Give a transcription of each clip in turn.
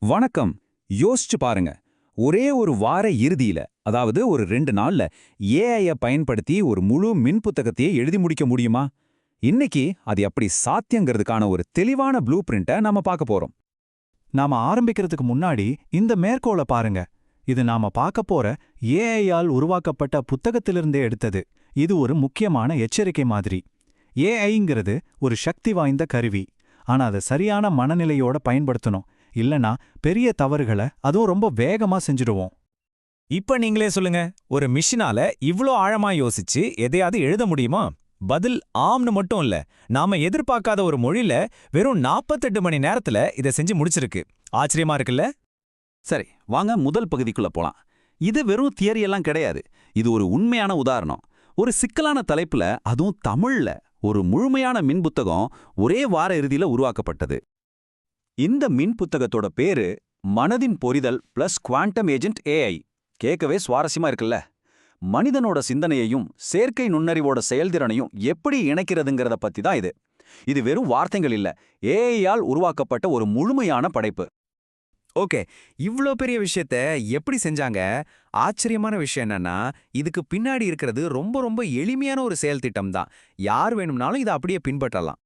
வணக்கம். யோசிச்சு பாருங்க. ஒரே ஒரு வார இறுதியில, அதாவது ஒரு 2 நாள்ல ஏஐய பயன்படுத்தி ஒரு முழு மின் புத்தகத்தையே எழுதி முடிக்க முடியுமா? இன்னைக்கு அது எப்படி சாத்தியங்கிறதுக்கான ஒரு தெளிவான ப்ளூ பிரிண்ட்டை நாம பார்க்க போறோம். நாம ஆரம்பிக்கிறதுக்கு முன்னாடி இந்த மேற்கோளை பாருங்க. இது நாம பார்க்க போற ஏஐயால் உருவாக்கப்பட்ட புத்தகத்திலிருந்தே எடுத்தது. இது ஒரு முக்கியமான எச்சரிக்கை மாதிரி. ஏஐங்கிறது ஒரு சக்தி வாய்ந்த கருவி. ஆனா அதை சரியான மனநிலையோட பயன்படுத்தணும். இல்லனா பெரிய தவறுகளை அதுவும் ரொம்ப வேகமா செஞ்சுடுவோம். இப்ப நீங்களே சொல்லுங்க, ஒரு மிஷினால இவ்ளோ ஆழமா யோசிச்சு எதையாவது எழுத முடியுமா? பதில் ஆம்னு மட்டும் இல்ல, நாம எதிர்பார்க்காத ஒரு மொழியில வெறும் 48 மணி நேரத்துல இதை செஞ்சு முடிச்சிருக்கு. ஆச்சரியமா இருக்குல்ல? சரி, வாங்க முதல் பகுதிக்குள்ள போலாம். இது வெறும் தியரி எல்லாம் கிடையாது. இது ஒரு உண்மையான உதாரணம். ஒரு சிக்கலான தலைப்புல, அதுவும் தமிழ்ல ஒரு முழுமையான மின் புத்தகம் ஒரே வார இறுதியில உருவாக்கப்பட்டது. இந்த மின் புத்தகத்தோட பேரு மனதின் பொறிதல் பிளஸ் குவாண்டம் ஏஜென்ட் ஏஐ. கேட்கவே சுவாரஸ்யமா இருக்குல்ல? மனிதனோட சிந்தனையையும் செயற்கை நுண்ணறிவோட செயல்திறனையும் எப்படி இணைக்கிறதுங்கிறத பத்தி தான் இது. இது வெறும் வார்த்தைகள் இல்ல, ஏஐயால் உருவாக்கப்பட்ட ஒரு முழுமையான படைப்பு. ஓகே, இவ்ளோ பெரிய விஷயத்த எப்படி செஞ்சாங்க? ஆச்சரியமான விஷயம் என்னன்னா, இதுக்கு பின்னாடி இருக்கிறது ரொம்ப ரொம்ப எளிமையான ஒரு செயல் திட்டம் தான். யார் வேணும்னாலும் இதை அப்படியே பின்பற்றலாம்.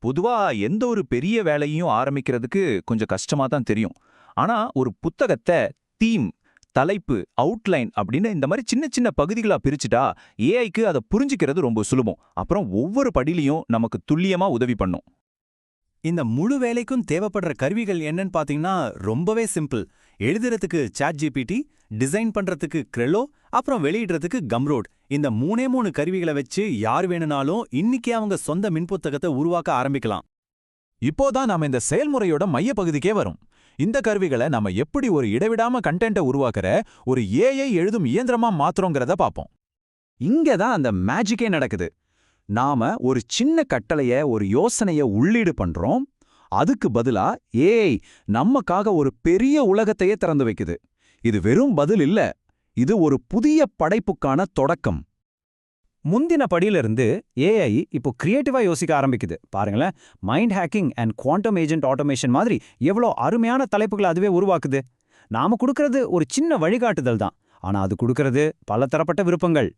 பொதுவா எந்த ஒரு பெரிய வேலையும் ஆரம்பிக்கிறதுக்கு கொஞ்சம் கஷ்டமா தான் தெரியும். ஆனா ஒரு புத்தகத்தை தீம், தலைப்பு, அவுட்லைன் அப்படின்னு இந்த மாதிரி சின்ன சின்ன பகுதிகளா பிரிச்சுட்டா ஏஐக்கு அதை புரிஞ்சுக்கிறது ரொம்ப சுலபம். அப்புறம் ஒவ்வொரு படியிலையும் நமக்கு துல்லியமா உதவி பண்ணும். இந்த முழு வேலைக்கும் தேவைப்படுற கருவிகள் என்னன்னு பாத்தீங்கன்னா ரொம்பவே சிம்பிள். எழுதுறதுக்கு ChatGPT, டிசைன் பண்றதுக்கு Crello, அப்புறம் வெளியிடுறதுக்கு Gumroad. இந்த மூணு கருவிகளை வச்சு யார் வேணும்னாலும் இன்னைக்கே அவங்க சொந்த மின்புத்தகத்தை உருவாக்க ஆரம்பிக்கலாம். இப்போதான் நாம இந்த செயல்முறையோட மைய பகுதிக்கே வரும். இந்த கருவிகளை நாம எப்படி ஒரு இடைவிடாம கண்டென்ட்டை உருவாக்குற ஒரு ஏஐ எழுதும் இயந்திரமா மாத்துறோங்கிறத பாப்போம். இங்கதான் அந்த மேஜிக்கே நடக்குது. நாம ஒரு சின்ன கட்டளைய, ஒரு யோசனைய உள்ளீடு பண்றோம். அதுக்கு பதிலா ஏஐ நமக்காக ஒரு பெரிய உலகத்தையே திறந்து வைக்குது. இது வெறும் பதில் இல்ல, இது ஒரு புதிய படைப்புக்கான தொடக்கம். முந்தின படியிலிருந்து ஏஐ இப்போ கிரியேட்டிவா யோசிக்க ஆரம்பிக்குது. பாருங்களேன், mind hacking and quantum agent automation மாதிரி எவ்வளோ அருமையான தலைப்புகளை அதுவே உருவாக்குது. நாம கொடுக்கறது ஒரு சின்ன வழிகாட்டுதல் தான், ஆனா அது கொடுக்கறது பல தரப்பட்ட விருப்பங்கள்.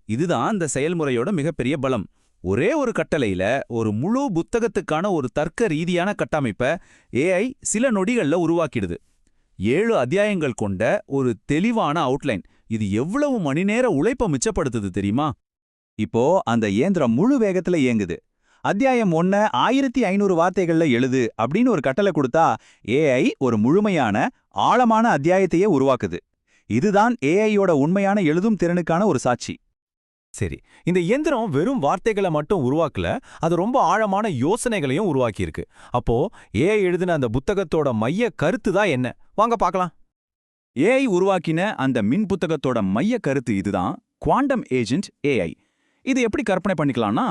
இதுதான் அந்த செயல்முறையோட மிகப்பெரிய பலம். ஒரே ஒரு கட்டளையில ஒரு முழு புத்தகத்துக்கான ஒரு தர்க்க ரீதியான கட்டமைப்பை ஏஐ சில நொடிகள்ல உருவாக்கிடுது. 7 அத்தியாயங்கள் கொண்ட ஒரு தெளிவான அவுட்லைன். இது எவ்வளவு மணி நேர உழைப்பை மிச்சப்படுத்துது தெரியுமா? இப்போ அந்த இயந்திரம் முழு வேகத்துல இயங்குது. அத்தியாயம் 1 1500 வார்த்தைகள்ல எழுது அப்படின்னு ஒரு கட்டளை கொடுத்தா ஏஐ ஒரு முழுமையான ஆழமான அத்தியாயத்தையே உருவாக்குது. இதுதான் ஏஐயோட உண்மையான எழுதும் திறனுக்கான ஒரு சாட்சி. சரி, இந்த இயந்திரம் வெறும் வார்த்தைகளை மட்டும் உருவாக்கல, அது ரொம்ப ஆழமான யோசனைகளையும் உருவாக்கியிருக்கு. அப்போ ஏஐ எழுதின அந்த புத்தகத்தோட மைய கருத்து தான் என்ன? வாங்க பார்க்கலாம். ஏஐ உருவாக்கின அந்த மின் புத்தகத்தோட மைய கருத்து இதுதான், குவாண்டம் ஏஜென்ட் ஏஐ. இது எப்படி கற்பனை பண்ணிக்கலாம்னா,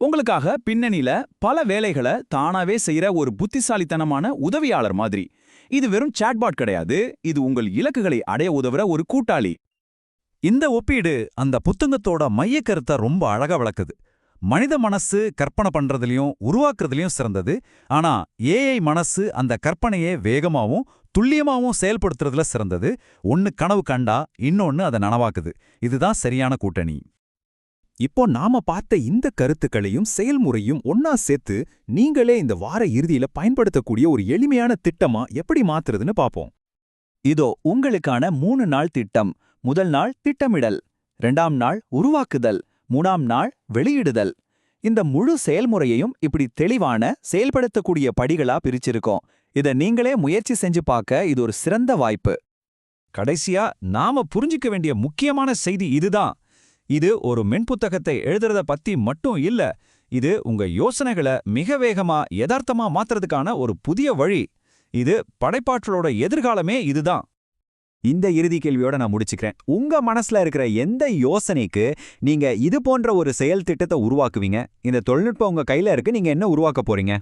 உங்களுக்காக பின்னணியில பல வேலைகளை தானாவே செய்யற ஒரு புத்திசாலித்தனமான உதவியாளர் மாதிரி. இது வெறும் சாட்பாட் கிடையாது, இது உங்கள் இலக்குகளை அடைய உதவுற ஒரு கூட்டாளி. இந்த ஒப்பீடு அந்த புத்தகத்தோட மைய கருத்தை ரொம்ப அழகா விளக்குது. மனித மனசு கற்பனை பண்றதுலயும் உருவாக்குறதுலயும் சிறந்தது. ஆனா ஏஐ மனசு அந்த கற்பனையே வேகமாவும் துல்லியமாவும் செயல்படுத்துறதுல சிறந்தது. ஒன்னு கனவு கண்டா இன்னொன்னு அதை நனவாக்குது. இதுதான் சரியான கூட்டணி. இப்போ நாம பார்த்த இந்த கருத்துக்களையும் செயல்முறையும் ஒன்னா சேர்த்து நீங்களே இந்த வார இறுதியில பயன்படுத்தக்கூடிய ஒரு எளிமையான திட்டமா எப்படி மாத்துறதுன்னு பாப்போம். இதோ உங்களுக்கான 3 நாள் திட்டம். முதல் நாள் திட்டமிடல், 2ஆம் நாள் உருவாக்குதல், 3ஆம் நாள் வெளியிடுதல். இந்த முழு செயல்முறையையும் இப்படி தெளிவான செயல்படுத்தக்கூடிய படிகளா பிரிச்சிருக்கோம். இதை நீங்களே முயற்சி செஞ்சு பார்க்க இது ஒரு சிறந்த வாய்ப்பு. கடைசியா நாம புரிஞ்சிக்க வேண்டிய முக்கியமான செய்தி இதுதான். இது ஒரு மென்புத்தகத்தை எழுதுறத பத்தி மட்டும் இல்ல, இது உங்க யோசனைகளை மிக வேகமா யதார்த்தமா மாத்துறதுக்கான ஒரு புதிய வழி. இது படைப்பாற்றலோட எதிர்காலமே இதுதான். இந்த இறுதி கேள்வியோட நான் முடிச்சுக்கிறேன். உங்க மனசுல இருக்கிற எந்த யோசனைக்கு நீங்க இது போன்ற ஒரு செயல் திட்டத்தை உருவாக்குவீங்க? இந்த தொழில்நுட்பம் உங்க கையில இருக்கு, நீங்க என்ன உருவாக்க போறீங்க?